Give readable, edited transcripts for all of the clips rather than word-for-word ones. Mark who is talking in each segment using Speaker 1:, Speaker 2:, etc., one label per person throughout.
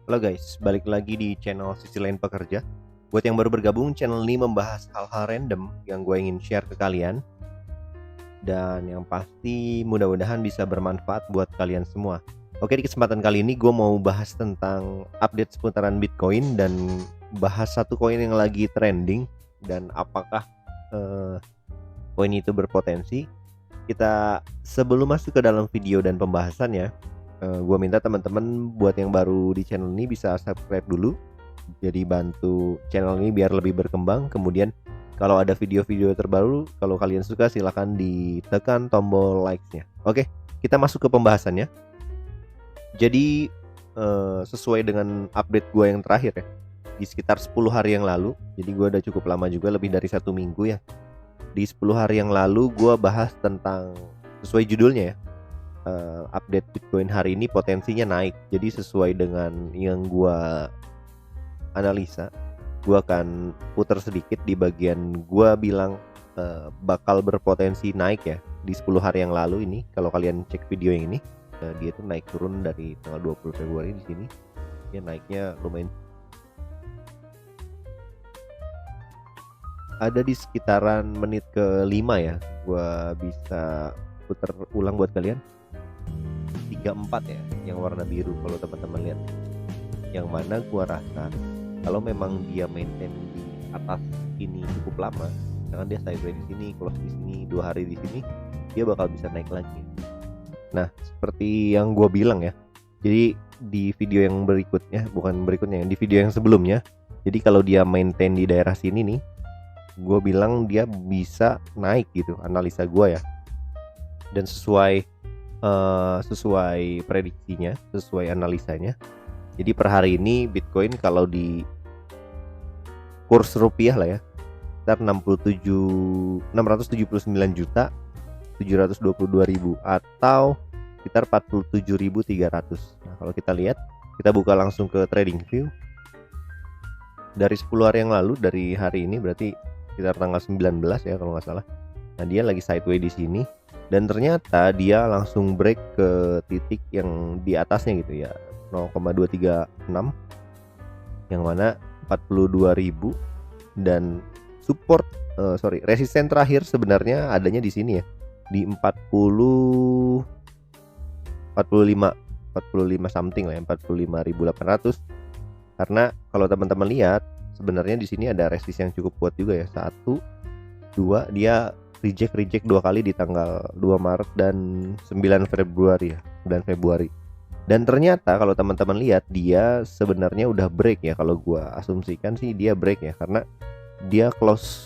Speaker 1: Halo guys, balik lagi di channel Sisi Lain Pekerja. Buat yang baru bergabung, channel ini membahas hal-hal random yang gue ingin share ke kalian. Dan yang pasti mudah-mudahan bisa bermanfaat buat kalian semua. Oke, di kesempatan kali ini gue mau bahas tentang update seputaran Bitcoin dan bahas satu koin yang lagi trending dan apakah koin itu berpotensi. Kita sebelum masuk ke dalam video dan pembahasannya, gue minta teman-teman buat yang baru di channel ini bisa subscribe dulu, jadi bantu channel ini biar lebih berkembang. Kemudian kalau ada video-video terbaru, kalau kalian suka silahkan ditekan tombol like-nya. Oke, kita masuk ke pembahasannya. Jadi sesuai dengan update gue yang terakhir ya, di sekitar 10 hari yang lalu. Jadi gue udah cukup lama juga, lebih dari 1 minggu ya. Di 10 hari yang lalu gue bahas tentang, sesuai judulnya ya, update Bitcoin hari ini potensinya naik. Jadi sesuai dengan yang gue analisa, gue akan putar sedikit di bagian gue bilang bakal berpotensi naik ya di 10 hari yang lalu ini. Kalau kalian cek video yang ini, dia tuh naik turun dari tanggal 20 Februari di sini. Dia naiknya lumayan, ada di sekitaran menit ke-5 ya. Gua bisa putar ulang buat kalian. 34 ya, yang warna biru kalau teman-teman lihat. Yang mana gua rasa kalau memang dia maintain di atas ini cukup lama, misalkan dia sideways di sini, close di sini, 2 hari di sini, dia bakal bisa naik lagi. Nah, seperti yang gua bilang ya. Jadi di video yang berikutnya, bukan berikutnya, di video yang sebelumnya. Jadi kalau dia maintain di daerah sini nih, gue bilang dia bisa naik gitu, analisa gue ya. Dan sesuai prediksinya, sesuai analisanya. Jadi per hari ini Bitcoin kalau di kurs rupiah lah ya, sekitar 679.722.000 atau sekitar 47.300. Nah, kalau kita lihat, kita buka langsung ke TradingView. Dari 10 hari yang lalu, dari hari ini berarti sekitar tanggal 19 ya kalau nggak salah. Nah, dia lagi sideways di sini dan ternyata dia langsung break ke titik yang di atasnya gitu ya, 0,236, yang mana 42.000. Dan support resisten terakhir sebenarnya adanya di sini ya, di 45 something lah ya, 45.800. Karena kalau teman-teman lihat, sebenarnya di sini ada resist yang cukup kuat juga ya. 1, 2, dia reject 2 kali di tanggal 2 Maret dan 9 Februari ya, 9 Februari. Dan ternyata kalau teman-teman lihat, dia sebenarnya udah break ya. Kalau gua asumsikan sih dia break ya, karena dia close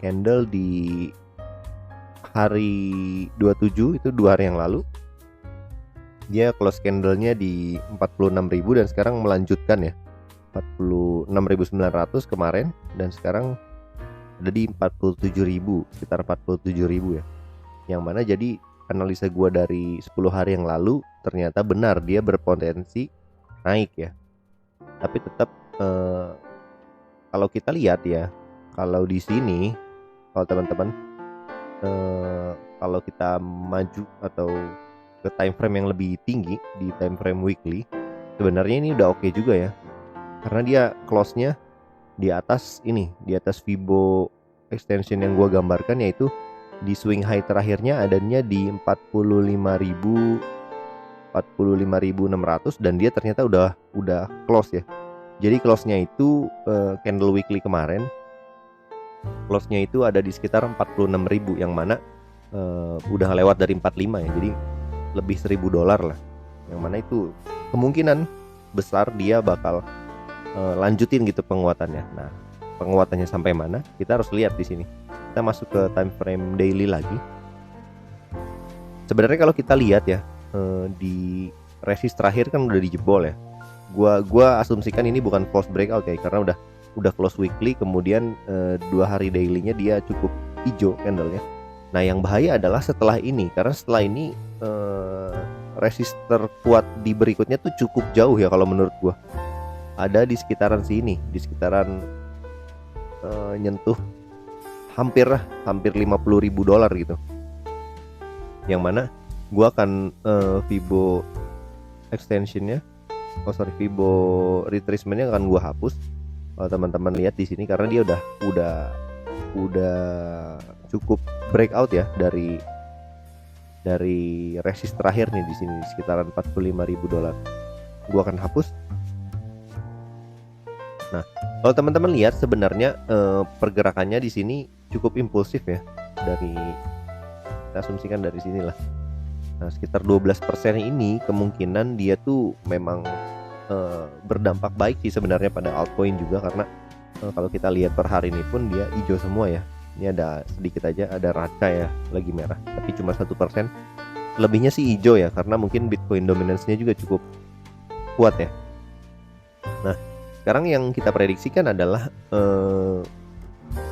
Speaker 1: candle di hari 27, itu 2 hari yang lalu. Dia close candlenya di 46.000 dan sekarang melanjutkan ya, 46.900 kemarin dan sekarang ada di 47.000, sekitar 47.000 ya. Yang mana jadi analisa gua dari 10 hari yang lalu ternyata benar, dia berpotensi naik ya. Tapi tetap kalau kita lihat ya, kalau di sini, kalau teman-teman kalau kita maju atau ke time frame yang lebih tinggi, di time frame weekly, sebenarnya ini udah oke juga ya. Karena dia close-nya di atas ini, di atas Fibo extension yang gua gambarkan, yaitu di swing high terakhirnya adanya di 45.600 dan dia ternyata udah close ya. Jadi close-nya itu candle weekly kemarin, close-nya itu ada di sekitar 46.000, yang mana udah lewat dari 45 ya. Jadi lebih $1.000 lah, yang mana itu kemungkinan besar dia bakal lanjutin gitu penguatannya. Nah, penguatannya sampai mana kita harus lihat di sini. Kita masuk ke time frame daily lagi. Sebenarnya kalau kita lihat ya, di resist terakhir kan udah dijebol ya. Gua asumsikan ini bukan close breakout ya, karena udah close weekly, kemudian 2 hari dailynya dia cukup hijau candlenya. Nah, yang bahaya adalah setelah ini, karena setelah ini resist terkuat di berikutnya tuh cukup jauh ya kalau menurut gua. Ada di sekitaran sini, di sekitaran nyentuh hampir $50.000 gitu. Yang mana gua akan Fibo extensionnya Fibo retracement-nya akan gua hapus. Kalau teman-teman lihat di sini karena dia udah cukup breakout ya dari resist terakhir nih di sini sekitaran $45.000. Gua akan hapus. Nah, kalau teman-teman lihat sebenarnya pergerakannya di sini cukup impulsif ya, dari kita asumsikan dari sinilah. Nah, sekitar 12% ini kemungkinan dia tuh memang berdampak baik sih sebenarnya pada altcoin juga, karena kalau kita lihat per hari ini pun dia hijau semua ya. Ini ada sedikit aja ada raca ya lagi merah, tapi cuma 1%. Lebihnya sih hijau ya, karena mungkin Bitcoin dominance-nya juga cukup kuat ya. Nah, sekarang yang kita prediksikan adalah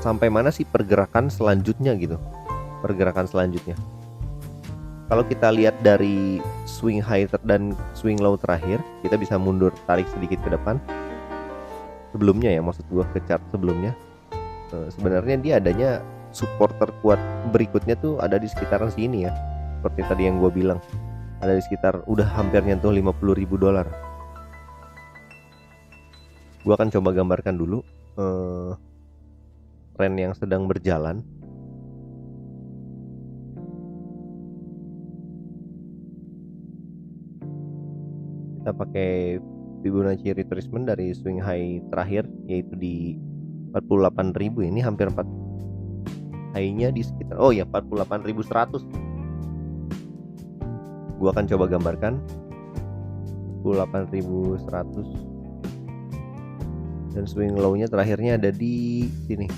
Speaker 1: sampai mana sih pergerakan selanjutnya gitu. Pergerakan selanjutnya. Kalau kita lihat dari swing high dan swing low terakhir, kita bisa mundur tarik sedikit ke depan. Sebelumnya ya, maksud gua ke chart sebelumnya. Sebenarnya dia adanya support terkuat berikutnya tuh ada di sekitaran sini ya. Seperti tadi yang gua bilang. Ada di sekitar udah hampir nyentuh $50.000. Gua akan coba gambarkan dulu trend yang sedang berjalan. Kita pakai Fibonacci retracement dari swing high terakhir yaitu di 48.000. Ini hampir 4 high-nya di sekitar 48.100. Gua akan coba gambarkan 48.100 dan swing low-nya terakhirnya ada di sini.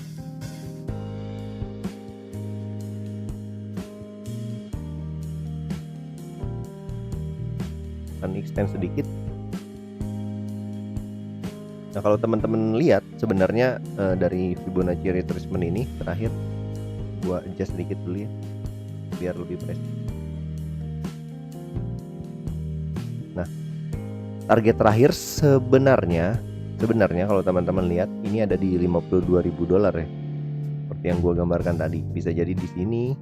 Speaker 1: Akan extend sedikit. Nah, kalau teman-teman lihat sebenarnya dari Fibonacci retracement ini terakhir, gua adjust sedikit dulu ya biar lebih precis. Nah, target terakhir sebenarnya kalau teman-teman lihat ini ada di $52.000 ya. Seperti yang gua gambarkan tadi, bisa jadi di sini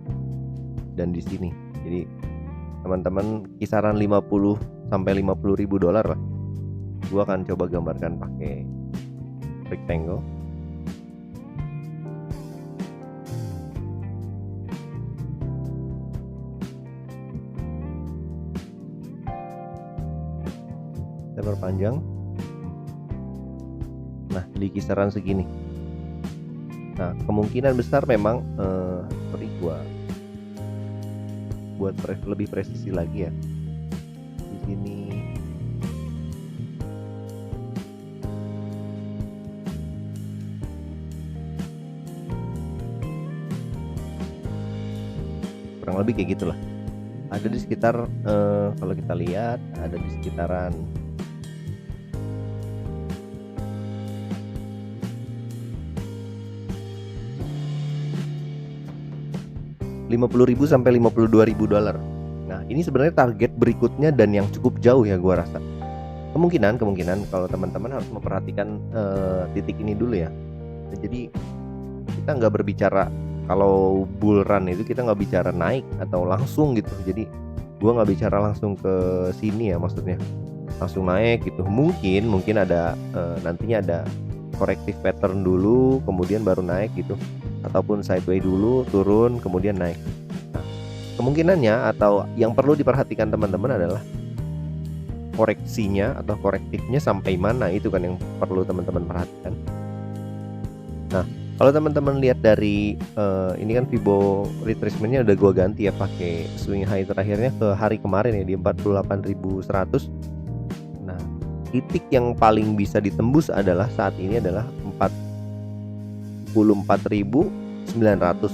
Speaker 1: dan di sini. Jadi teman-teman kisaran 50 sampai $50.000 lah. Gua akan coba gambarkan pakai rectangle. Kita perpanjang. Nah, di kisaran segini. Nah, kemungkinan besar memang seperti gua buat lebih presisi lagi ya. Di sini kurang lebih kayak gitulah. Ada di sekitar kalau kita lihat ada di sekitaran 50.000 sampai $52.000. Nah, ini sebenarnya target berikutnya dan yang cukup jauh ya gua rasa. Kemungkinan kalau teman-teman harus memperhatikan titik ini dulu ya. Jadi kita nggak berbicara kalau bull run itu kita nggak bicara naik atau langsung gitu. Jadi gua nggak bicara langsung ke sini ya, maksudnya langsung naik gitu. Mungkin ada nantinya ada corrective pattern dulu kemudian baru naik gitu, ataupun sideways dulu turun kemudian naik. Nah, kemungkinannya atau yang perlu diperhatikan teman-teman adalah koreksinya atau korektifnya sampai mana, itu kan yang perlu teman-teman perhatikan. Nah, kalau teman-teman lihat dari ini kan Fibo retracement-nya udah gua ganti ya pakai swing high terakhirnya ke hari kemarin ya di 48.100. Nah, titik yang paling bisa ditembus adalah saat ini adalah 44.900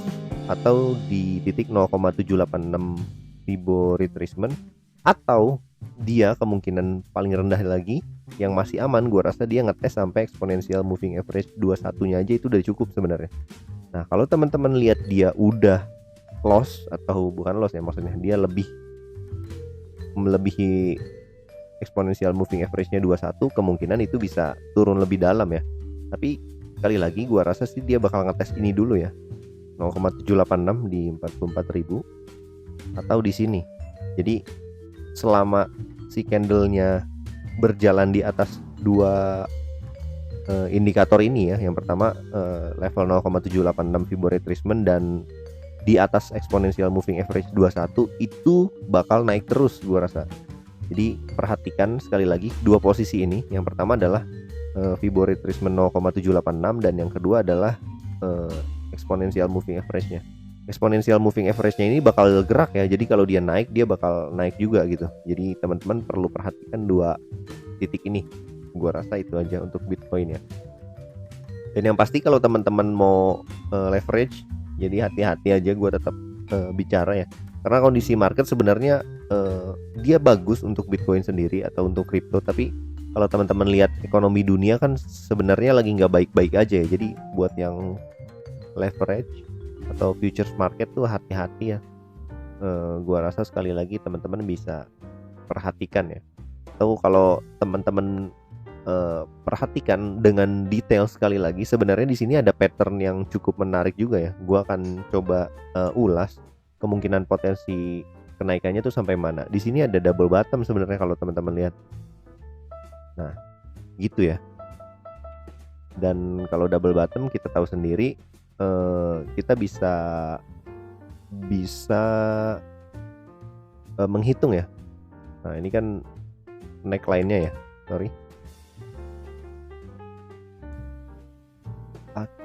Speaker 1: atau di titik 0,786 Fibo retracement, atau dia kemungkinan paling rendah lagi yang masih aman gua rasa dia ngetes sampai exponential moving average 21-nya aja itu udah cukup sebenarnya. Nah, kalau teman-teman lihat dia udah loss atau bukan loss ya, maksudnya dia melebihi exponential moving average-nya 21, kemungkinan itu bisa turun lebih dalam ya. Tapi sekali lagi gua rasa sih dia bakal ngetes ini dulu ya, 0,786 di 44.000 atau di sini. Jadi selama si candlenya berjalan di atas dua indikator ini ya. Yang pertama level 0,786 Fibonacci retracement dan di atas exponential moving average 21 itu bakal naik terus gua rasa. Jadi perhatikan sekali lagi dua posisi ini. Yang pertama adalah Fibonacci retracement 0,786 dan yang kedua adalah exponential moving average-nya. Exponential moving average-nya ini bakal gerak ya. Jadi kalau dia naik, dia bakal naik juga gitu. Jadi teman-teman perlu perhatikan dua titik ini. Gua rasa itu aja untuk Bitcoin ya. Dan yang pasti kalau teman-teman mau leverage, jadi hati-hati aja, gue tetap bicara ya, karena kondisi market sebenarnya dia bagus untuk Bitcoin sendiri atau untuk kripto, tapi kalau teman-teman lihat ekonomi dunia kan sebenarnya lagi nggak baik-baik aja ya. Jadi buat yang leverage atau futures market tuh hati-hati ya. Gue rasa sekali lagi teman-teman bisa perhatikan ya. Atau kalau teman-teman perhatikan dengan detail sekali lagi, sebenarnya di sini ada pattern yang cukup menarik juga ya. Gua akan coba ulas kemungkinan potensi kenaikannya tuh sampai mana. Di sini ada double bottom sebenarnya kalau teman-teman lihat. Nah, gitu ya. Dan kalau double bottom kita tahu sendiri, kita bisa menghitung ya. Nah, ini kan neckline-nya ya. Sorry.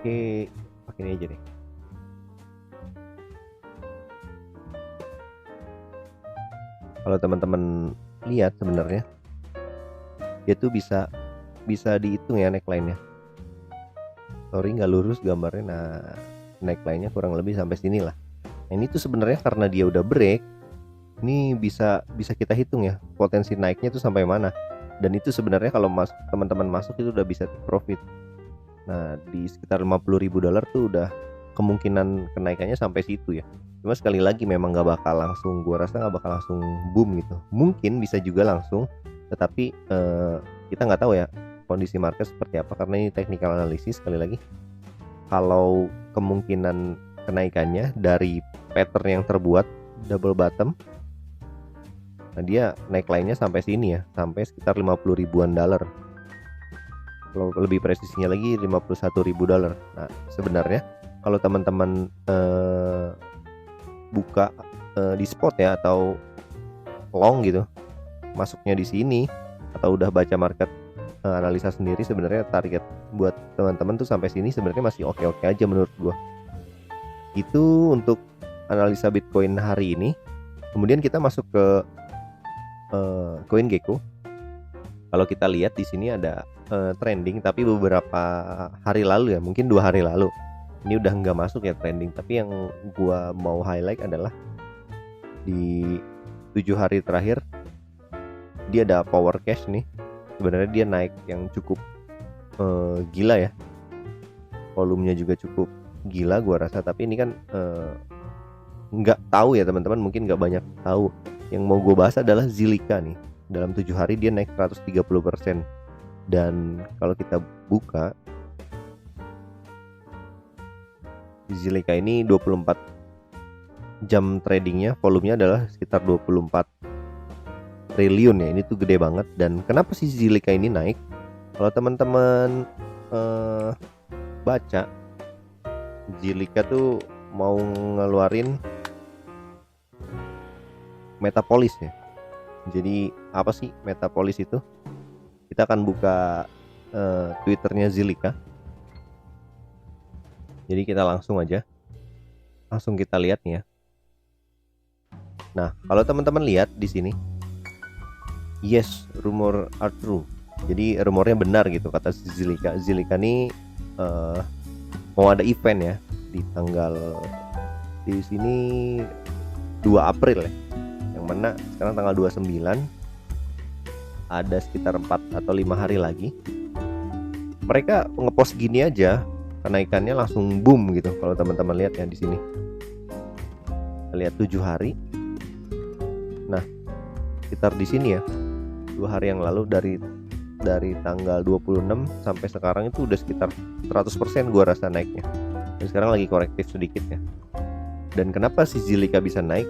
Speaker 1: Pakai ini aja deh. Kalau teman-teman lihat sebenarnya dia tuh bisa dihitung ya neckline-nya. Sorry nggak lurus gambarnya. Nah, neckline-nya kurang lebih sampai sini lah. Nah, ini tuh sebenarnya karena dia udah break, ini bisa kita hitung ya potensi naiknya tuh sampai mana. Dan itu sebenarnya kalau teman-teman masuk itu udah bisa take profit. Nah, di sekitar $50.000 tuh udah kemungkinan kenaikannya sampai situ ya. Cuma sekali lagi memang nggak bakal langsung, gua rasa nggak bakal langsung boom gitu. Mungkin bisa juga langsung, tetapi kita nggak tahu ya kondisi market seperti apa, karena ini technical analysis sekali lagi. Kalau kemungkinan kenaikannya dari pattern yang terbuat double bottom, nah dia neckline-nya sampai sini ya, sampai sekitar 50 ribuan dolar. Kalau lebih presisinya lagi $51.000. Nah, sebenarnya kalau teman-teman buka di spot ya atau long gitu, masuknya di sini atau udah baca market analisa sendiri, sebenarnya target buat teman-teman tuh sampai sini sebenarnya masih oke-oke aja menurut gua. Itu untuk analisa Bitcoin hari ini. Kemudian kita masuk ke CoinGecko. Kalau kita lihat di sini ada trending, tapi beberapa hari lalu ya, mungkin 2 hari lalu ini udah nggak masuk ya trending. Tapi yang gua mau highlight adalah di 7 hari terakhir dia ada power cash nih. Sebenarnya dia naik yang cukup gila ya, volumenya juga cukup gila gua rasa. Tapi ini kan nggak tahu ya teman-teman, mungkin nggak banyak tahu. Yang mau gue bahas adalah Zilliqa nih. Dalam 7 hari dia naik 130%. Dan kalau kita buka Zilliqa ini 24 jam tradingnya, volumenya adalah sekitar 24 triliun ya. Ini tuh gede banget. Dan kenapa sih Zilliqa ini naik? Kalau teman-teman baca, Zilliqa tuh mau ngeluarin Metapolis ya. Jadi apa sih Metapolis itu? Kita akan buka Twitternya Zilliqa. Jadi kita langsung kita lihat nih ya. Nah, kalau teman-teman lihat di sini, yes, rumor are true. Jadi rumornya benar gitu kata Zilliqa. Zilliqa nih mau ada event ya di tanggal di sini 2 April ya. Yang mana sekarang tanggal 29, ada sekitar 4 atau 5 hari lagi. Mereka ngepost gini aja, kenaikannya langsung boom gitu. Kalau teman-teman lihat ya di sini. Lihat 7 hari. Nah, sekitar di sini ya. 2 hari yang lalu dari tanggal 26 sampai sekarang itu udah sekitar 100% gua rasa naiknya. Dan sekarang lagi korektif sedikit ya. Dan kenapa si Zilliqa bisa naik?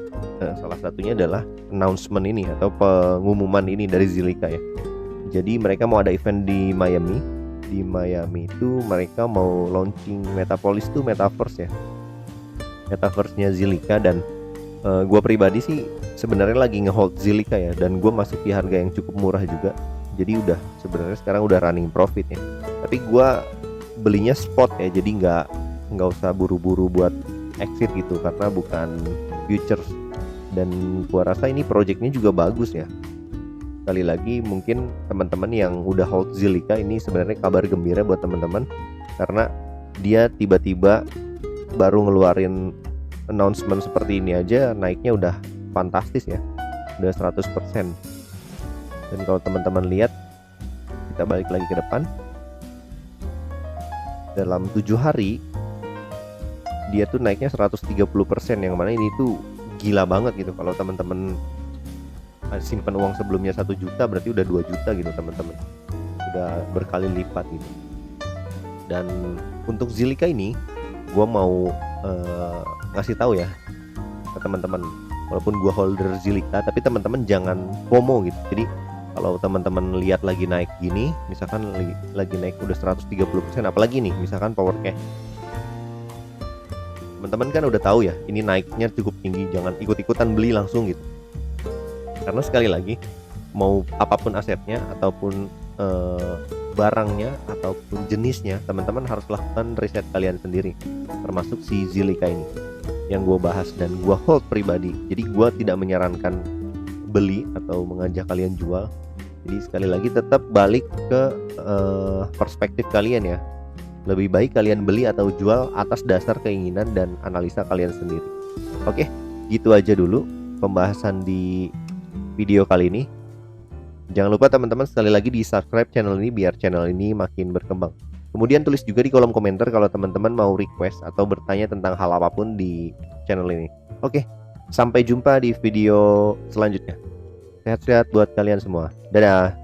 Speaker 1: Salah satunya adalah announcement ini atau pengumuman ini dari Zilliqa ya. Jadi mereka mau ada event di Miami. Di Miami itu mereka mau launching Metapolis tuh metaverse ya. Metaverse-nya Zilliqa, dan gue pribadi sih sebenarnya lagi ngehold Zilliqa ya, dan gue masuk di harga yang cukup murah juga. Jadi udah sebenarnya sekarang udah running profit ya. Tapi gue belinya spot ya, jadi nggak usah buru-buru buat exit gitu karena bukan futures. Dan gue rasa ini projectnya juga bagus ya. Sekali lagi mungkin teman-teman yang udah hold Zilliqa ini sebenarnya kabar gembira buat teman-teman, karena dia tiba-tiba baru ngeluarin announcement seperti ini aja naiknya udah fantastis ya, udah 100%. Dan kalau teman-teman lihat, kita balik lagi ke depan, dalam 7 hari dia tuh naiknya 130%, yang mana ini tuh gila banget gitu. Kalau teman-teman simpan uang sebelumnya 1 juta, berarti udah 2 juta gitu teman-teman, udah berkali lipat gitu. Dan untuk Zilliqa ini gue mau ngasih tahu ya ke teman-teman, walaupun gue holder Zilliqa, tapi teman-teman jangan FOMO gitu. Jadi kalau teman-teman lihat lagi naik gini, misalkan lagi naik udah 130%, apalagi nih misalkan power cash, teman-teman kan udah tahu ya ini naiknya cukup tinggi, jangan ikut-ikutan beli langsung gitu. Karena sekali lagi, mau apapun asetnya ataupun barangnya ataupun jenisnya, teman-teman harus lakukan riset kalian sendiri, termasuk si Zilliqa ini yang gue bahas dan gue hold pribadi. Jadi gue tidak menyarankan beli atau mengajak kalian jual. Jadi sekali lagi tetap balik ke perspektif kalian ya. Lebih baik kalian beli atau jual atas dasar keinginan dan analisa kalian sendiri. Oke, gitu aja dulu pembahasan di video kali ini. Jangan lupa teman-teman sekali lagi di subscribe channel ini biar channel ini makin berkembang. Kemudian tulis juga di kolom komentar kalau teman-teman mau request atau bertanya tentang hal apapun di channel ini. Oke, sampai jumpa di video selanjutnya. Sehat-sehat buat kalian semua. Dadah.